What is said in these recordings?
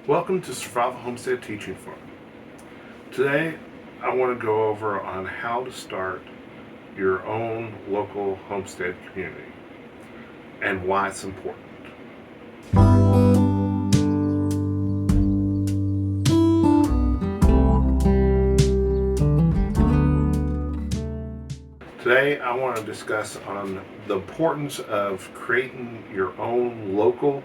Welcome to Survival Homestead Teaching Farm. Today I want to go over on how to start your own local homestead community and why it's important. Today I want to discuss on the importance of creating your own local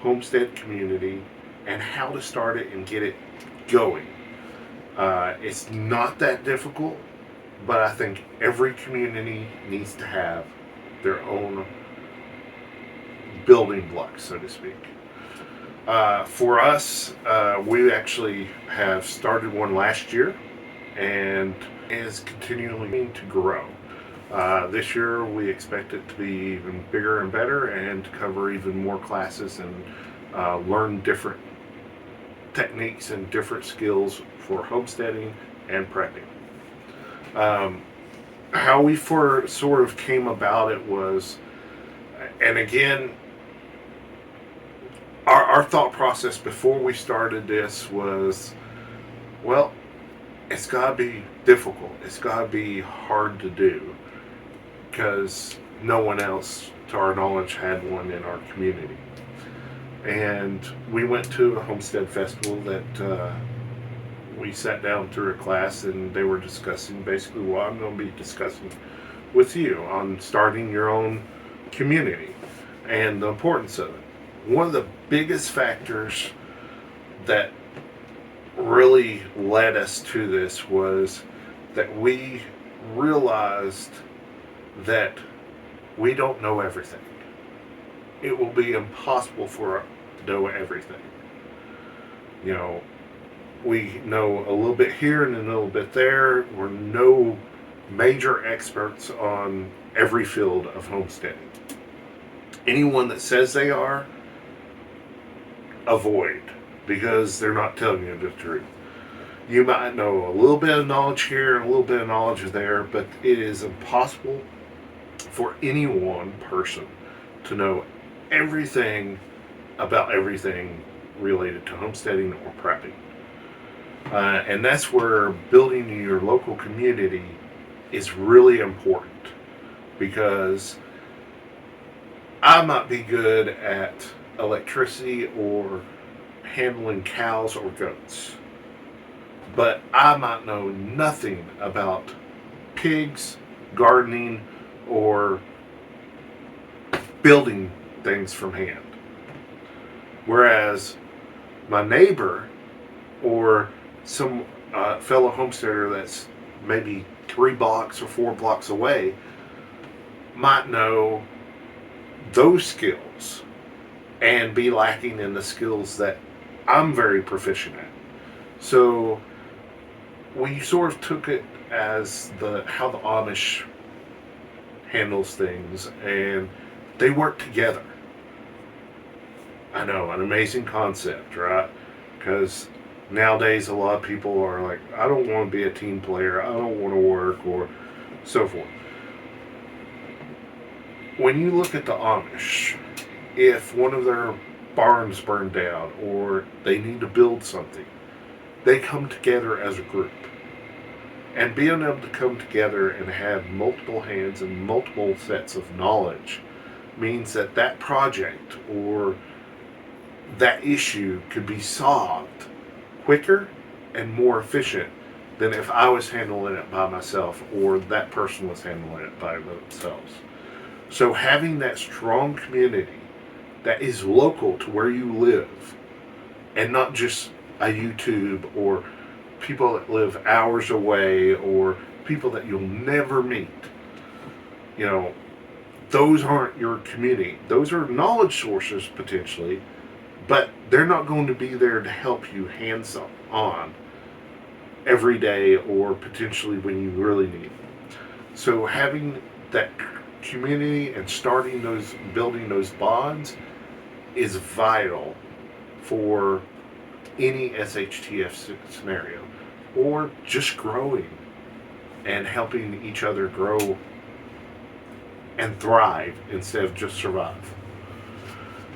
homestead community and how to start it and get it going. It's not that difficult, but I think every community needs to have their own building blocks, so to speak. For us, we actually have started one last year and is continuing to grow. This year we expect it to be even bigger and better and to cover even more classes and learn different techniques and different skills for homesteading and prepping. How we sort of came about it was, and again, our thought process before we started this was, well, it's got to be difficult. It's got to be hard to do because no one else, to our knowledge, had one in our community. And we went to a homestead festival that we sat down through a class and they were discussing basically what I'm going to be discussing with you on starting your own community and the importance of it. One of the biggest factors that really led us to this was that we realized that we don't know everything. It will be impossible for us to know everything. You know, we know a little bit here and a little bit there. We're no major experts on every field of homesteading. Anyone that says they are, avoid, because they're not telling you the truth. You might know a little bit of knowledge here and a little bit of knowledge there, but it is impossible for any one person to know everything about everything related to homesteading or prepping. And that's where building your local community is really important, because I might be good at electricity or handling cows or goats, but I might know nothing about pigs, gardening, or building things from hand. Whereas my neighbor or some fellow homesteader that's maybe 3 blocks or 4 blocks away might know those skills and be lacking in the skills that I'm very proficient at. So we sort of took it as how the Amish handles things, and they work together. I know, an amazing concept, right? Because nowadays a lot of people are like, I don't want to be a team player, I don't want to work, or so forth. When you look at the Amish, if one of their barns burned down or they need to build something, they come together as a group. And being able to come together and have multiple hands and multiple sets of knowledge means that that project or that issue could be solved quicker and more efficient than if I was handling it by myself or that person was handling it by themselves. So having that strong community that is local to where you live and not just a YouTube or people that live hours away or people that you'll never meet, you know, those aren't your community. Those are knowledge sources potentially, but they're not going to be there to help you hands on every day or potentially when you really need it. So having that community and building those bonds is vital for any SHTF scenario, or just growing and helping each other grow and thrive instead of just survive.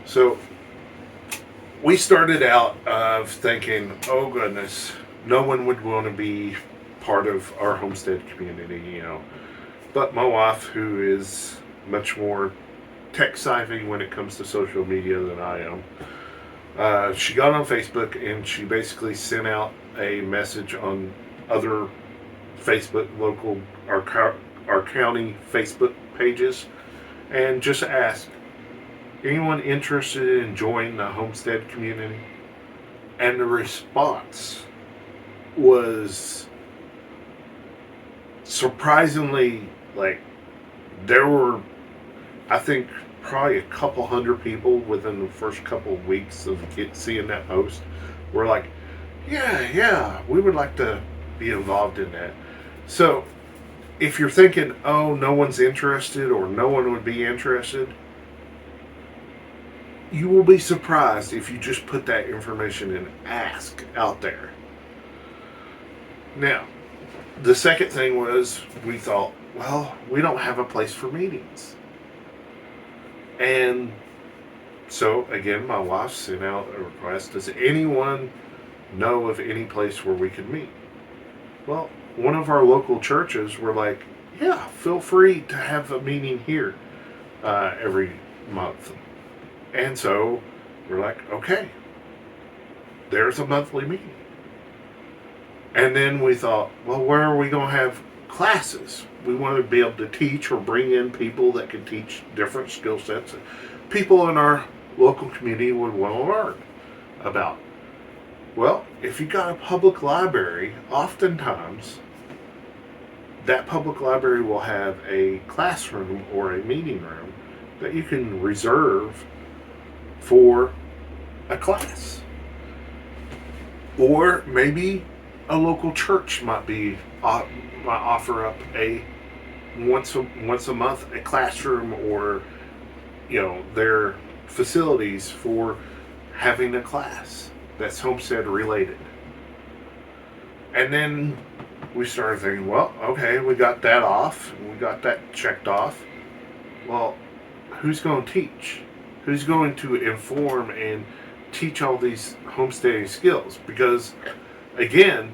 So we started out of thinking, oh goodness, no one would want to be part of our homestead community. But my wife, who is much more tech savvy when it comes to social media than I am, she got on Facebook and she basically sent out a message on other Facebook local our county Facebook pages and just asked anyone interested in joining the homestead community, and the response was surprisingly, like, there were, I think, probably a couple hundred people within the first couple of weeks of seeing that post were like, yeah, we would like to be involved in that. So if you're thinking, oh, no one's interested or no one would be interested, you will be surprised if you just put that information and ask out there. Now, the second thing was we thought, well, we don't have a place for meetings. And so, again, my wife sent out a request. Does anyone know of any place where we could meet? Well, one of our local churches were like, yeah, feel free to have a meeting here every month. And so we're like, okay, there's a monthly meeting. And then we thought, well, where are we going to have classes? We want to be able to teach or bring in people that can teach different skill sets that people in our local community would want to learn about. Well, if you got a public library, oftentimes that public library will have a classroom or a meeting room that you can reserve for a class. Or maybe a local church might offer up a once a month a classroom, or their facilities for having a class that's homestead related. And then we started thinking, well, okay, we got that off, and we got that checked off. Well, who's going to teach? Who's going to inform and teach all these homesteading skills? Because, again,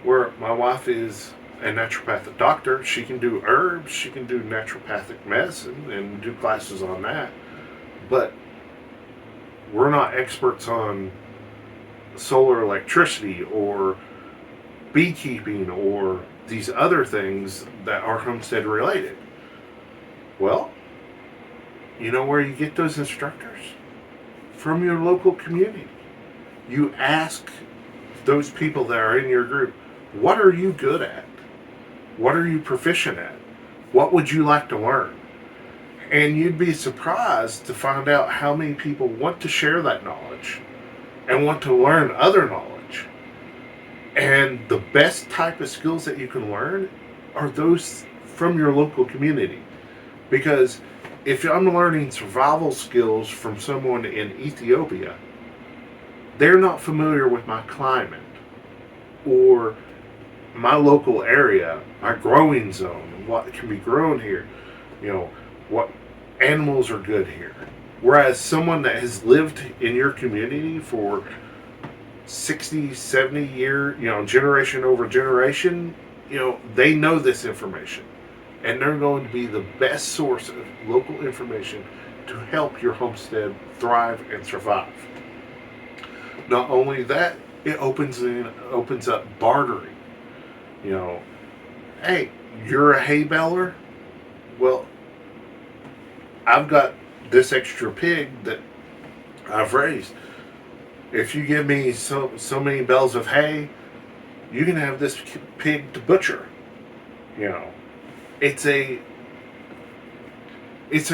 where my wife is a naturopathic doctor, she can do herbs, she can do naturopathic medicine and do classes on that. But we're not experts on solar electricity or beekeeping or these other things that are homestead related. Well, you know where you get those instructors? From your local community. You ask those people that are in your group, what are you good at? What are you proficient at? What would you like to learn? And you'd be surprised to find out how many people want to share that knowledge and want to learn other knowledge. And the best type of skills that you can learn are those from your local community. Because if I'm learning survival skills from someone in Ethiopia, they're not familiar with my climate or my local area, my growing zone, what can be grown here, what animals are good here. Whereas someone that has lived in your community for 60, 70 years, generation over generation, they know this information. And they're going to be the best source of local information to help your homestead thrive and survive. Not only that, it opens up bartering. Hey, you're a hay baler? Well, I've got this extra pig that I've raised. If you give me so many bales of hay, you can have this pig to butcher. It's a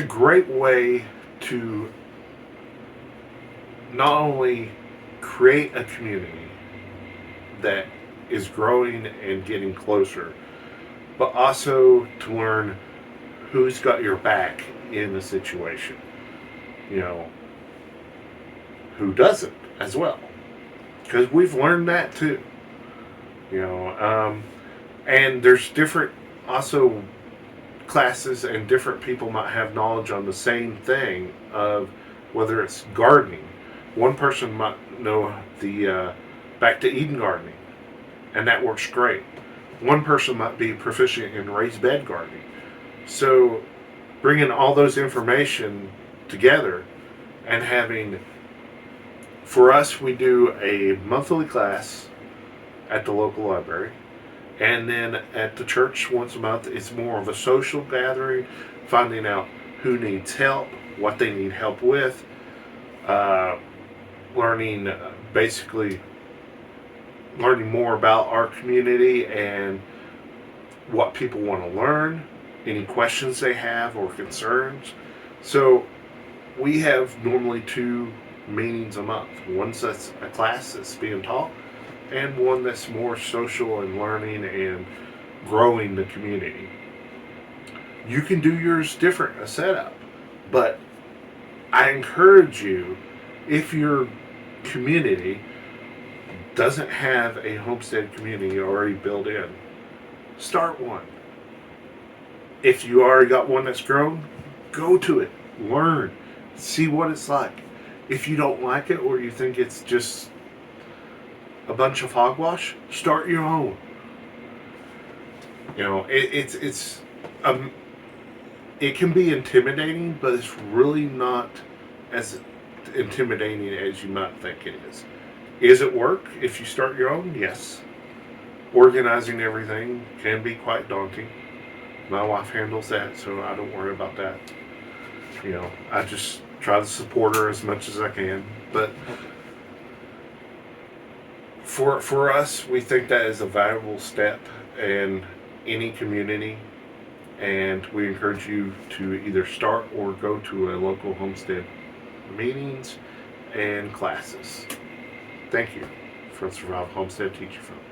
great way to not only create a community that is growing and getting closer, but also to learn who's got your back in the situation. Who doesn't as well. Because we've learned that too. And there's different also classes, and different people might have knowledge on the same thing of whether it's gardening. One person might know the back to Eden gardening, and that works great. One person might be proficient in raised bed gardening. So bringing all those information together and having, for us, we do a monthly class at the local library, and then at the church once a month. It's more of a social gathering, finding out who needs help, what they need help with, uh, learning basically learning more about our community and what people want to learn, any questions they have or concerns. So we have normally two meetings a month. One's that's a class that's being taught, and one that's more social and learning and growing the community. You can do yours different, a setup, but I encourage you, if your community doesn't have a homestead community already built in, start one. If you already got one that's grown, go to it, learn, see what it's like. If you don't like it or you think it's just a bunch of hogwash, start your own. You know, um, it can be intimidating, but it's really not as intimidating as you might think it is. Is it work if you start your own? Yes. Organizing everything can be quite daunting. My wife handles that, so I don't worry about that. You know, I just try to support her as much as I can. But for us, we think that is a valuable step in any community, and we encourage you to either start or go to a local homestead meetings and classes. Thank you from Survival Homestead Teacher Phone.